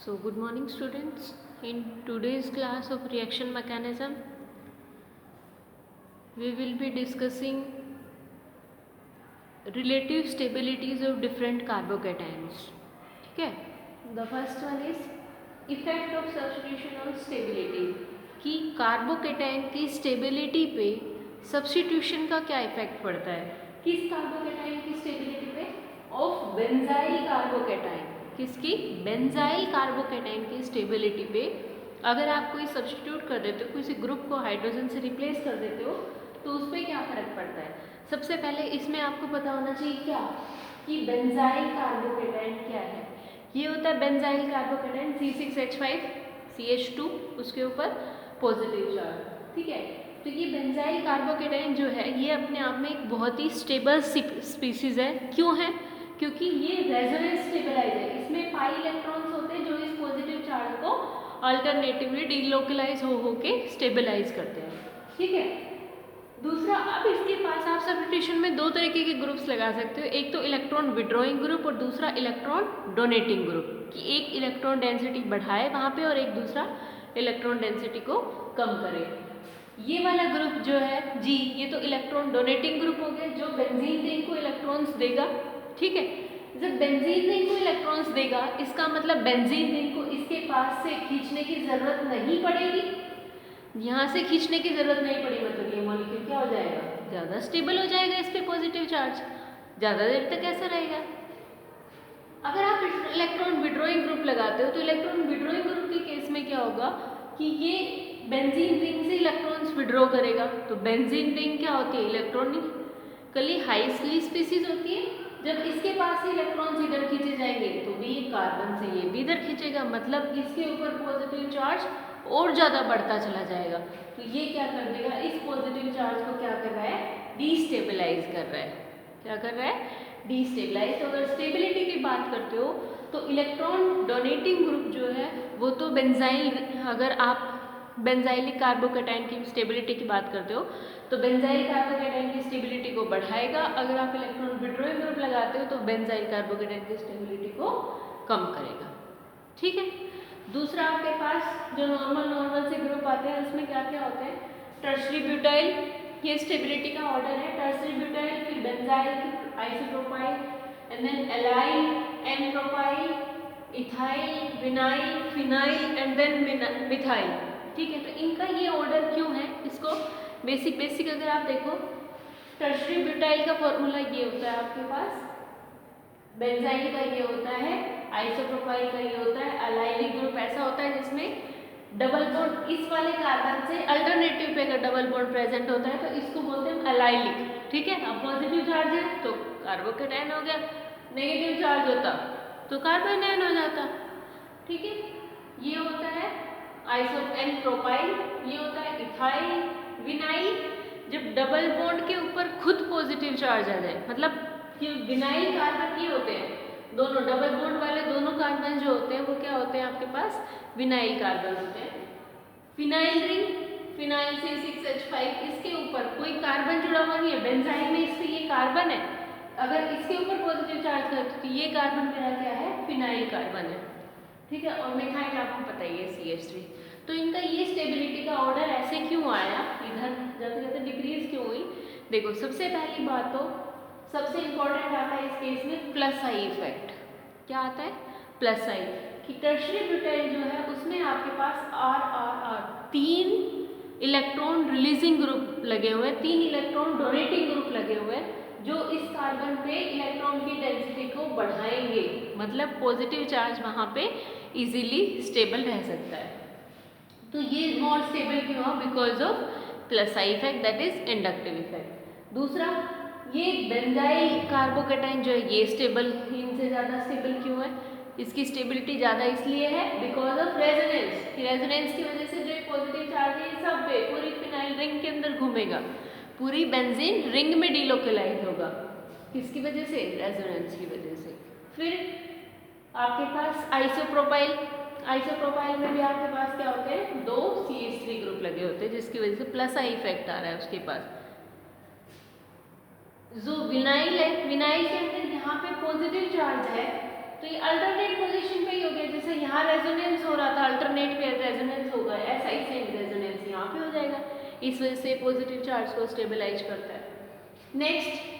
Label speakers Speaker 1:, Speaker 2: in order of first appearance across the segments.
Speaker 1: So good morning students. In today's class of reaction mechanism we will be discussing relative stabilities of different carbocations. ठीक है. The first one is effect of substitution on stability. कि carbocation की stability पे substitution का क्या effect पड़ता है. किस कार्बोकेटाइन की स्टेबिलिटी पे? Of benzyl carbocation. किसकी? बेंजाइल कार्बोकेटाइन की स्टेबिलिटी पे अगर आप कोई सब्स्टिट्यूट कर देते हो, किसी ग्रुप को हाइड्रोजन से रिप्लेस कर देते हो तो उस पर क्या फर्क पड़ता है. सबसे पहले इसमें आपको पता होना चाहिए क्या कि बेंजाइल कार्बोकेटाइन क्या है. ये होता है बेंजाइल कार्बोकेटाइन C6H5CH2, उसके ऊपर पॉजिटिव चार्ज. ठीक है. तो ये बेंजाइल कार्बोकेटाइन जो है ये अपने आप में एक बहुत ही स्टेबल स्पीसीज है. क्यों है? क्योंकि ये रेजोनेंस स्टेबलाइज है. इसमें पाई इलेक्ट्रॉन्स होते हैं जो इस पॉजिटिव चार्ज को अल्टरनेटिवली डीलोकलाइज हो के स्टेबलाइज करते हैं. ठीक है. दूसरा, अब इसके पास आप सब्स्टिट्यूशन में दो तरीके के ग्रुप्स लगा सकते हो. एक तो इलेक्ट्रॉन विड्रॉइंग ग्रुप और दूसरा इलेक्ट्रॉन डोनेटिंग ग्रुप. कि एक इलेक्ट्रॉन डेंसिटी बढ़ाए वहाँ पे और एक दूसरा इलेक्ट्रॉन डेंसिटी को कम करे. ये वाला ग्रुप जो है जी, ये तो इलेक्ट्रॉन डोनेटिंग ग्रुप हो गया जो बेंजीन रिंग को इलेक्ट्रॉन्स देगा. ठीक है. जब बेंजीन रिंग को इलेक्ट्रॉन्स देगा इसका मतलब बेंजीन रिंग को इसके पास से खींचने की जरूरत नहीं पड़ेगी. यहाँ से खींचने की जरूरत नहीं पड़ी मतलब ये मॉलिक्यूल क्या हो जाएगा, ज़्यादा स्टेबल हो जाएगा. इस पर पॉजिटिव चार्ज ज़्यादा देर तक ऐसा रहेगा. अगर आप इलेक्ट्रॉन विड्रॉइंग ग्रुप लगाते हो तो इलेक्ट्रॉन विड्रॉइंग ग्रुप के केस में क्या होगा कि ये बेंजीन रिंग से इलेक्ट्रॉन्स विड्रॉ करेगा. तो बेंजीन रिंग क्या होती है? इलेक्ट्रॉनिकली हाईली स्पीसीज होती है. जब इसके पास से इलेक्ट्रॉन्स इधर खींचे जाएंगे तो भी कार्बन से ये भी इधर खींचेगा. मतलब इसके ऊपर पॉजिटिव चार्ज और ज़्यादा बढ़ता चला जाएगा. तो ये क्या कर देगा, इस पॉजिटिव चार्ज को क्या कर रहा है, डीस्टेबलाइज कर रहा है. क्या कर रहा है? डीस्टेबलाइज. तो अगर स्टेबिलिटी की बात करते हो तो इलेक्ट्रॉन डोनेटिंग ग्रुप जो है वो तो बेंजाइल, अगर आप बेंजाइलिक कार्बोकेटाइन की स्टेबिलिटी की बात करते हो तो बेंजाइल कार्बोकेटाइन की स्टेबिलिटी को बढ़ाएगा. अगर आप इलेक्ट्रॉन विड्रॉइंग ग्रुप लगाते हो तो बेंजाइल कार्बोकेटाइन की स्टेबिलिटी को कम करेगा. ठीक है. दूसरा, आपके पास जो नॉर्मल से ग्रुप आते हैं उसमें क्या क्या होते हैं? टर्शरी ब्यूटाइल, ये स्टेबिलिटी का ऑर्डर है. टर्शरी ब्यूटाइल, फिर benzyl, isopropyl, and then allyl, n propyl, ethyl, vinyl, phenyl and then methyl. ठीक है. तो इनका ये ऑर्डर क्यों है? इसको बेसिक अगर आप देखो, टर्शरी ब्यूटाइल का फॉर्मूला ये होता है आपके पास, बेंजाइल का ये होता है, आइसोप्रोपाइल का ये होता है, अलाइलिक ग्रुप ऐसा होता है जिसमें डबल बॉन्ड इस वाले कार्बन से अल्टरनेटिव पे अगर डबल बॉन्ड प्रेजेंट होता है तो इसको बोलते हैं अलाइलिक. ठीक है. अब पॉजिटिव चार्ज है तो कार्बोकेटाइन हो गया, नेगेटिव चार्ज होता तो कार्बोनाइन हो जाता. ठीक है. ये होता है आइसो एन प्रोपाइल, ये होता है इथाइल, विनाइल. जब डबल बॉन्ड के ऊपर खुद पॉजिटिव चार्ज आ जाए, मतलब कि विनाइल कार्बन ये होते हैं दोनों डबल बॉन्ड वाले दोनों कार्बन जो होते हैं वो क्या होते हैं आपके पास? विनाइल कार्बन होते हैं. फिनाइल रिंग, फिनाइल C6H5, इसके ऊपर कोई कार्बन जुड़ा हुआ नहीं है. बेंजाइल में इस पे ये कार्बन है, अगर इसके ऊपर पॉजिटिव चार्ज करते तो ये कार्बन मेरा क्या है? फिनाइल कार्बन है. ठीक है. और मिथाइल आपको पता ही है CH3. तो इनका ये स्टेबिलिटी का ऑर्डर ऐसे क्यों आया, इधर जाते जाते डिक्रीज क्यों हुई? देखो, सबसे पहली बात तो सबसे इंपॉर्टेंट आता है इस केस में प्लस आई इफेक्ट. क्या आता है? प्लस आई. कि टर्शरी ब्यूटाइल जो है उसमें आपके पास RRR 3 इलेक्ट्रॉन रिलीजिंग ग्रुप लगे हुए हैं, 3 इलेक्ट्रॉन डोनेटिंग ग्रुप लगे हुए हैं जो इस कार्बन पे इलेक्ट्रॉन की डेंसिटी को बढ़ाएंगे. मतलब पॉजिटिव चार्ज वहाँ पे इजीली स्टेबल रह सकता है. तो ये मोर स्टेबल क्यों हुआ? Because of plus I effect, that is inductive effect. दूसरा, ये बेंजाइल कार्बोकेटाइन जो है ये स्टेबल, इनसे ज़्यादा स्टेबल क्यों है? इसकी स्टेबिलिटी ज़्यादा इसलिए है बिकॉज ऑफ रेजोनेंस. रेजोनेंस की वजह से जो पॉजिटिव चार्ज है सब पे पूरी फिनाइल रिंग के अंदर घूमेगा, पूरी बेंजीन रिंग में डीलोकलाइज होगा. किसकी वजह से? रेजोनेंस की वजह से. फिर आपके पास आइसोप्रोपाइल, आइसोप्रोपाइल में भी आपके पास क्या होते हैं? 2 CH3 ग्रुप लगे होते हैं जिसकी वजह से प्लस आई इफेक्ट आ रहा है उसके पास. जो विनाइल है, विनाइल के अंदर यहाँ पे पॉजिटिव चार्ज है तो ये अल्टरनेट पोजीशन पे ही हो गया. जैसे यहाँ रेजोनेंस हो रहा था, अल्टरनेट पेयर रेजोनेंस होगा, ऐसा ही सेम रेजोनेंस यहाँ पे हो जाएगा। इस वजह से पॉजिटिव चार्ज को स्टेबलाइज करता है। नेक्स्ट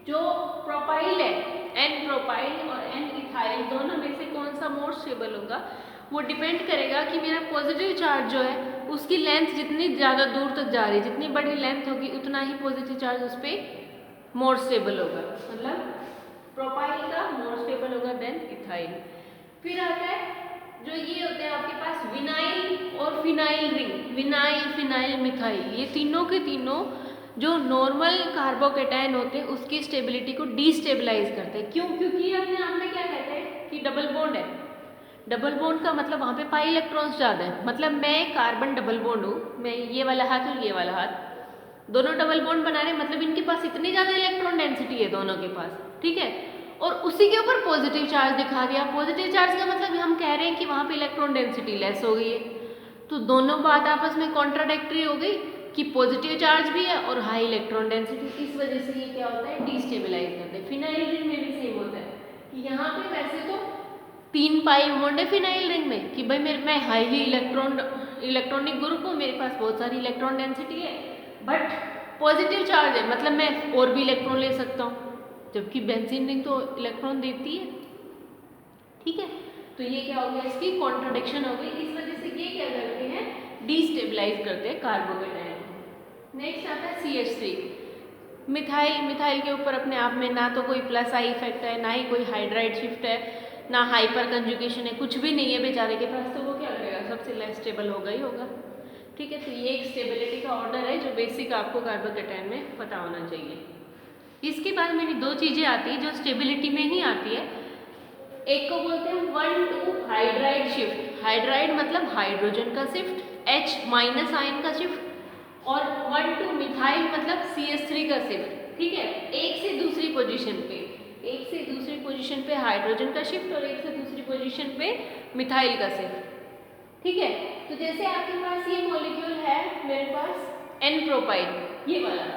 Speaker 1: जो प्रोपाइल है, एन प्रोपाइल और एन इथाइल दोनों में से कौन सा मोर स्टेबल होगा, वो डिपेंड करेगा कि मेरा पॉजिटिव चार्ज जो है उसकी लेंथ जितनी ज़्यादा दूर तक जा रही है, जितनी बड़ी लेंथ होगी उतना ही पॉजिटिव चार्ज उस पर मोर स्टेबल होगा, मतलब प्रोपाइल का मोर स्टेबल होगा देन इथाइल। फिर आता है जो ये होते हैं आपके पास विनाइल और phenyl ring, vinyl phenyl methyl, ये तीनों के तीनों जो नॉर्मल कार्बोकेटायन होते हैं उसकी स्टेबिलिटी को डीस्टेबलाइज करते हैं। क्यों? क्योंकि ये अपने आप में क्या कहते हैं कि डबल बॉन्ड है। डबल बॉन्ड का मतलब वहाँ पे पाई इलेक्ट्रॉन्स ज़्यादा है, मतलब मैं कार्बन डबल बॉन्ड हूँ, मैं ये वाला हाथ और ये वाला हाथ दोनों डबल बॉन्ड बना रहे हैं, मतलब इनके पास इतनी ज़्यादा इलेक्ट्रॉन डेंसिटी है दोनों के पास, ठीक है। और उसी के ऊपर पॉजिटिव चार्ज दिखा दिया। पॉजिटिव चार्ज का मतलब हम कह रहे हैं कि वहाँ पे इलेक्ट्रॉन डेंसिटी लेस हो गई है, तो दोनों बात आपस में कॉन्ट्राडिक्टरी हो गई कि पॉजिटिव चार्ज भी है और हाई इलेक्ट्रॉन डेंसिटी, इस वजह से ये क्या होता है डीस्टेबलाइज करते हैं। फिनाइल रिंग में भी सेम होता है कि यहाँ पे वैसे तो 3 पाई बॉन्ड है फिनाइल रिंग में कि भाई मैं हाईली इलेक्ट्रॉनिक ग्रुप हूँ, मेरे पास बहुत सारी इलेक्ट्रॉन डेंसिटी है, बट पॉजिटिव चार्ज है, मतलब मैं और भी इलेक्ट्रॉन ले सकता हूँ, जबकि बेंजीन रिंग तो इलेक्ट्रॉन देती है, ठीक है। तो ये क्या हो गया, इसकी कॉन्ट्रडिक्शन हो गई, इस वजह से ये क्या करते हैं डीस्टेबलाइज करते हैं कार्बोकेटायन। नेक्स्ट आता है CH3 मिथाइल। मिथाइल के ऊपर अपने आप में ना तो कोई प्लस आई इफेक्ट है, ना ही कोई हाइड्राइड शिफ्ट है, ना हाइपर कंजुगेशन है, कुछ भी नहीं है बेचारे के पास, तो वो क्या करेगा सबसे लेस स्टेबल होगा ही होगा, ठीक है। तो ये एक स्टेबिलिटी का ऑर्डर है जो बेसिक आपको कार्बोकेटायन में पता होना चाहिए। इसके बाद मेरी 2 चीज़ें आती है जो स्टेबिलिटी में ही आती है। एक को बोलते हैं 1,2 हाइड्राइड शिफ्ट, हाइड्राइड मतलब हाइड्रोजन का शिफ्ट, H माइनस आयन का शिफ्ट, और 1,2 मिथाइल मतलब CH3 का शिफ्ट, ठीक है। एक से दूसरी पोजीशन पे हाइड्रोजन का शिफ्ट और एक से दूसरी पोजीशन पे मिथाइल का शिफ्ट, ठीक है। तो जैसे आपके पास ये मॉलिक्यूल है, मेरे पास N प्रोपाइल ये वाला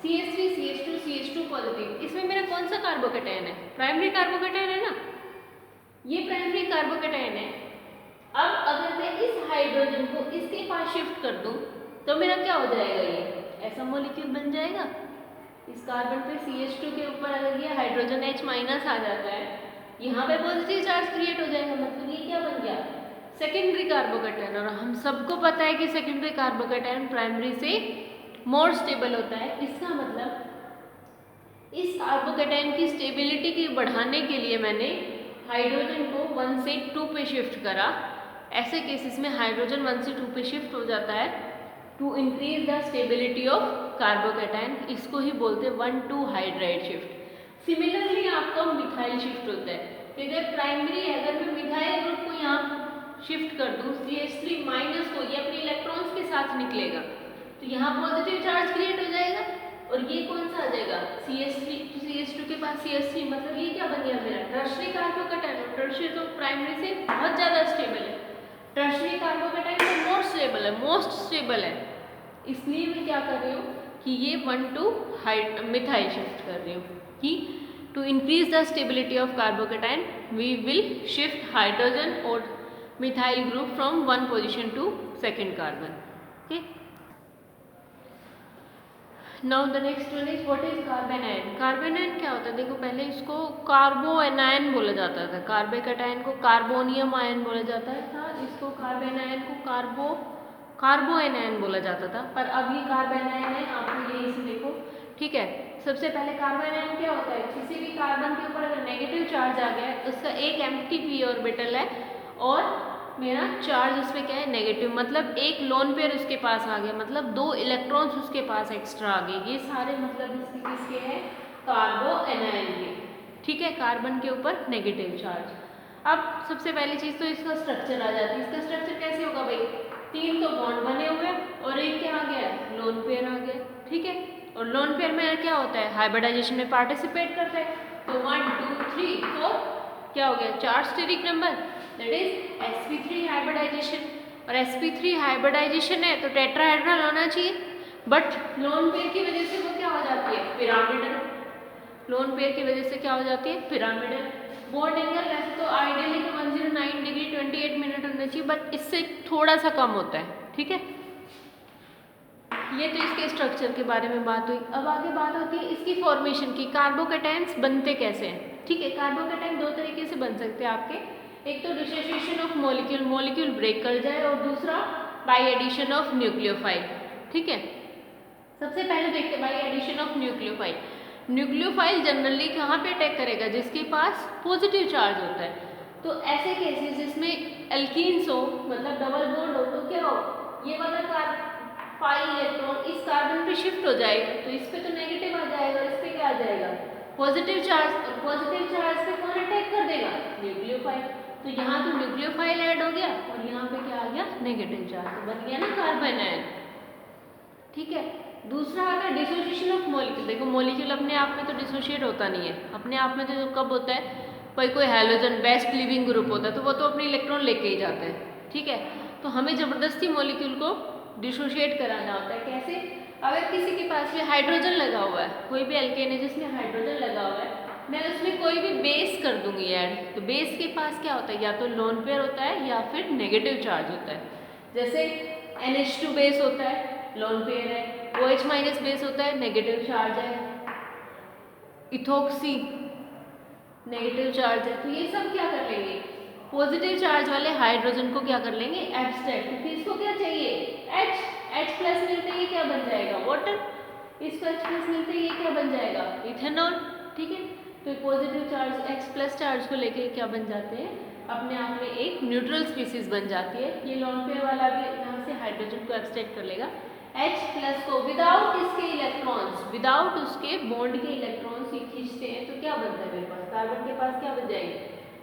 Speaker 1: CH3 CH2 CH2 पॉजिटिव, इसमें मेरा कौन सा कार्बोकेटायन है, प्राइमरी कार्बोकेटायन है ना, ये प्राइमरी कार्बोकेटायन है। अब अगर मैं इस हाइड्रोजन को इसके पास शिफ्ट कर दूं तो मेरा क्या हो जाएगा, ये ऐसा मॉलिक्यूल बन जाएगा। इस कार्बन पे CH2 के ऊपर अगर ये हाइड्रोजन H माइनस आ जाता है, यहाँ पे पॉजिटिव चार्ज क्रिएट हो जाएगा, मतलब ये क्या बन गया सेकेंडरी कार्बोकेटायन। और हम सबको पता है कि सेकेंडरी कार्बोकेटायन प्राइमरी से मोर स्टेबल होता है। इसका मतलब इस कार्बोकेटायन की स्टेबिलिटी की बढ़ाने के लिए मैंने हाइड्रोजन को 1 से 2 पे शिफ्ट करा। ऐसे केसेस में हाइड्रोजन 1 से 2 पे शिफ्ट हो जाता है to increase the stability of carbocation, इसको ही बोलते हैं 1,2 हाइड्राइड शिफ्ट। सिमिलरली आपका मिथाइल शिफ्ट होता है, तो अगर प्राइमरी है, अगर मैं मिथाइल ग्रुप को यहाँ शिफ्ट कर दूँ CH3 माइनस को, ये अपने इलेक्ट्रॉन्स के साथ निकलेगा, तो यहाँ पॉजिटिव चार्ज क्रिएट हो जाएगा और ये कौन सा आ जाएगा CH2 के पास CH3, मतलब ये क्या बन गया मेरा टर्शरी कार्बोकेटायन। टर्शरी तो प्राइमरी से बहुत ज़्यादा स्टेबल है, टर्शरी कार्बोकेटायन तो मोर स्टेबल है, मोस्ट स्टेबल है, इसलिए मैं क्या कर रही हूँ कि ये 1,2 मिथाइल शिफ्ट कर रही हूँ कि to increase the stability of carbocation we will shift hydrogen और methyl group from 1 position to second carbon, okay. Now the next one is what is carbanion. Carbanion क्या होता है, देखो पहले इसको कार्बोएनायन बोला जाता था, कार्बोकेटायन को कार्बोनियम आयन बोला जाता था, इसको कार्बेनायन को कार्बोएनायन बोला जाता था, पर अब ये कार्बेनायन है, आपको ये इसे देखो, ठीक है। सबसे पहले कार्बोएनायन क्या होता है, किसी भी कार्बन के ऊपर अगर नेगेटिव चार्ज आ गया है, उसका एक एम्प्टी p ऑर्बिटल है और मेरा चार्ज उस पर क्या है नेगेटिव, मतलब एक लोन पेयर उसके पास आ गया, मतलब 2 इलेक्ट्रॉन्स उसके पास एक्स्ट्रा आ गए, ये सारे मतलब इसके किसके हैं कार्बोएनायन के, ठीक है, कार्बन के ऊपर नेगेटिव चार्ज। अब सबसे पहली चीज़ तो इसका स्ट्रक्चर आ जाती है। इसका स्ट्रक्चर कैसे होगा भाई, 3 तो बॉन्ड बने हुए और एक क्या आ गया लोन पेयर आ गया, ठीक है। और लोन पेयर में क्या होता है हाइब्रिडाइजेशन में पार्टिसिपेट करता है, तो 1 2 3 4 क्या हो गया 4 steric number, that is sp3 hybridisation. और sp3 हाइब्रिडाइजेशन है तो टेट्राहेड्रल होना चाहिए, बट लोन पेयर की वजह से वो क्या हो जाती है पिरामिडल, लोन पेयर की वजह से क्या हो जाती है पिरामिडल। बॉन्ड एंगल वैसे तो आइडियली तो 109 डिग्री 28 होना चाहिए, बट इससे थोड़ा सा कम होता है, ठीक है। ये तो इसके स्ट्रक्चर के बारे में बात हुई। अब आगे बात होती है इसकी फॉर्मेशन की, कार्बोकेटायंस बनते कैसे हैं, ठीक है। कार्बोकेटायन दो तरीके से बन सकते हैं आपके, एक तो dissociation of molecule, molecule break कर जाए, और दूसरा बाय एडिशन ऑफ न्यूक्लियोफाइल, ठीक है। सबसे पहले देखते हैं by addition of nucleophile. Nucleophile generally कहाँ पे अटैक करेगा, जिसके पास पॉजिटिव चार्ज होता है। तो ऐसे केसेस जिसमें एल्कीन्स हो, मतलब डबल बॉन्ड हो, तो क्या हो, ये वाला पाई इलेक्ट्रॉन इस कार्बन पे शिफ्ट हो जाएगा, तो इस पे तो नेगेटिव आ जाएगा, इस पे क्या आ जाएगा, पॉजिटिव चार्ज। और पॉजिटिव चार्ज पे कौन अटैक कर देगा, न्यूक्लियोफाइल। तो यहाँ तो न्यूक्लियोफाइल ऐड हो गया और यहाँ पे क्या आ गया, नेगेटिव चार्ज, तो बन गया ना कार्बन आयन, ठीक है। दूसरा आता है डिसोसिएशन ऑफ मॉलिक्यूल। देखो मॉलिक्यूल अपने आप में तो डिसोशिएट होता नहीं है, अपने आप में तो कब होता है, कोई हैलोजन बेस्ट लिविंग ग्रुप होता है तो वो तो अपने इलेक्ट्रॉन लेके ही जाते हैं, ठीक है। तो हमें जबरदस्ती मॉलिक्यूल को डिसोशिएट कराना होता है। कैसे, अगर किसी के पास में हाइड्रोजन लगा हुआ है, कोई भी एल्केन है जिसमें हाइड्रोजन लगा हुआ है, मैं उसमें कोई भी बेस कर दूंगी ऐड, तो बेस के पास क्या होता है, या तो लोन पेयर होता है या फिर नेगेटिव चार्ज होता है। जैसे NH2 बेस होता है, लोन पेयर है, OH माइनस बेस होता है, नेगेटिव चार्ज है, इथोक्सी नेगेटिव चार्ज है। तो ये सब क्या कर लेंगे, पॉजिटिव चार्ज वाले हाइड्रोजन को क्या कर लेंगे, एब्स्ट्रैक्ट, क्योंकि इसको क्या चाहिए, H प्लस मिलते ही क्या बन जाएगा, वाटर। इसको H प्लस मिलते ही ये क्या बन जाएगा, इथेनॉल, ठीक है। तो positive charge H plus charge को लेके क्या बन जाते हैं, अपने आप में एक न्यूट्रल स्पीसीज बन जाती है। ये लोन पेयर वाला भी यहाँ से हाइड्रोजन को एब्स्ट्रैक्ट कर लेगा, H प्लस को विदाउट इसके इलेक्ट्रॉन्स, विदाउट उसके बॉन्ड के इलेक्ट्रॉन्स ये खींचते हैं, तो क्या बनता है मेरे पास, कार्बन के पास क्या बन जाएंगे,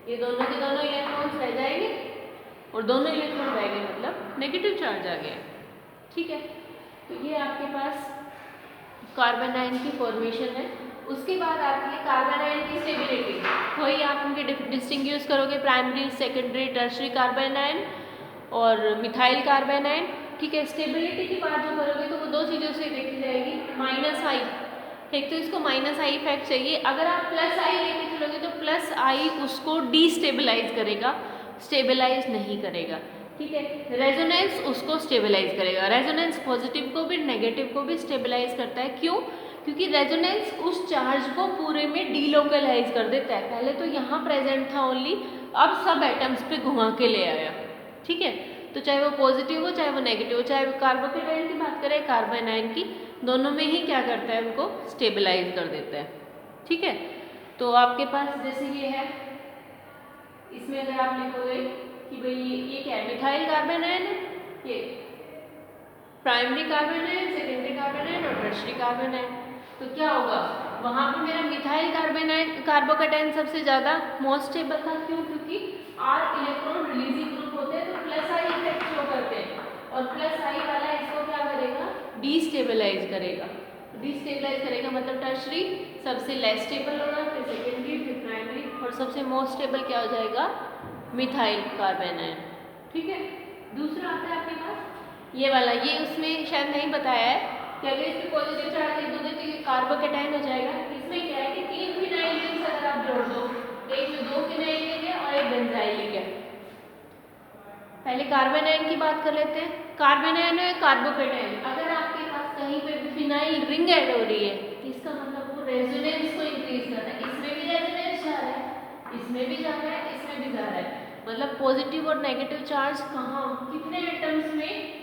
Speaker 1: ये दोनों के दोनों इलेक्ट्रॉन्स रह जाएंगे, और दोनों इलेक्ट्रॉन रह गए मतलब नेगेटिव चार्ज आ गया, ठीक है। तो ये आपके पास कार्बन आयन की फॉर्मेशन है। उसके बाद आती है कार्बन आयन की स्टेबिलिटी। वही आप उनके डिस्टिंग्विश करोगे, primary, secondary, tertiary carbon ion और मिथाइल कार्बन आयन, ठीक है। स्टेबिलिटी की बात जो करोगे तो वो दो चीज़ों से देखी जाएगी, -I, एक तो इसको -I इफेक्ट चाहिए। अगर आप +I लेके चलोगे तो +I उसको डिस्टेबलाइज करेगा, स्टेबलाइज नहीं करेगा, ठीक है। रेजोनेंस उसको स्टेबलाइज करेगा, रेजोनेंस पॉजिटिव को भी नेगेटिव को भी स्टेबलाइज करता है। क्यों, क्योंकि रेजोनेंस उस चार्ज को पूरे में डीलोकलाइज कर देता है। पहले तो यहाँ प्रेजेंट था ओनली, अब सब एटम्स पे घुमा के ले आया, ठीक है। तो चाहे वो पॉजिटिव हो चाहे वो नेगेटिव हो, चाहे वो कार्बोकेटायन की बात करें कार्बन आयन की, दोनों में ही क्या करता है, उनको स्टेबलाइज कर देता है, ठीक है। तो आपके पास जैसे ये है, इसमें अगर आप लिखोगे कि भाई ये क्या है, मिथाइल कार्बन आयन है, ये primary carbon ion, secondary carbon ion और टर्शरी कार्बन आयन, तो क्या होगा, वहाँ पे मेरा मिथाइल कार्बन आयन कार्बोकेटायन सबसे ज़्यादा मोस्ट स्टेबल था। क्यों, क्योंकि R इलेक्ट्रॉन रिलीजिंग ग्रुप होते हैं, तो +I इफेक्ट शो करते हैं, और +I वाला इसको क्या करेगा, डिस्टेबलाइज करेगा। डिस्टेबलाइज करेगा मतलब टर्शरी सबसे लेस स्टेबल होगा, फिर सेकेंडरी, फिर प्राइमरी, और सबसे मोस्ट स्टेबल क्या हो जाएगा, मिथाइल कार्बन आयन, ठीक है। दूसरा आता है आपके पास ये वाला, ये उसमें शायद नहीं बताया है कि अगर इसमें पॉजिटिव चार्ज लिख दोगे तो ये कार्बोकेटायन हो जाएगा। इसमें क्या है कि 3 फिनाइल रिंग्स अगर आप जोड़ दो, एक में 2 फिनाइल रिंग है और एक बेंजाइल रिंग है। पहले कार्बन आयन की बात कर लेते हैं। कार्बन आयन है कार्बोकेटायन, अगर आपके पास कहीं पे भी फिनाइल रिंग ऐड हो रही है, इसका मतलब वो रेजोनेंस को इंक्रीज कर रहा है। इसमें भी रेजोनेंस जा रहा है, इसमें भी जा रहा है, इसमें भी जा रहा है, मतलब पॉजिटिव और नेगेटिव चार्ज कहाँ, कितने एटम्स में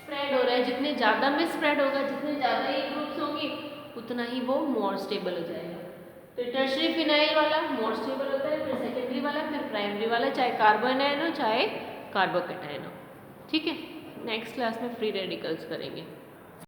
Speaker 1: स्प्रेड हो रहा है। जितने ज़्यादा में स्प्रेड होगा, जितने ज़्यादा ये ग्रुप्स होंगे, उतना ही वो मोर स्टेबल हो जाएगा। तो टर्शरी फिनाइल वाला मोर स्टेबल होता है, फिर सेकेंडरी वाला, फिर प्राइमरी वाला, चाहे कार्बन आयन हो चाहे कार्बोकेटायन हो, ठीक है। नेक्स्ट क्लास में फ्री रेडिकल्स करेंगे।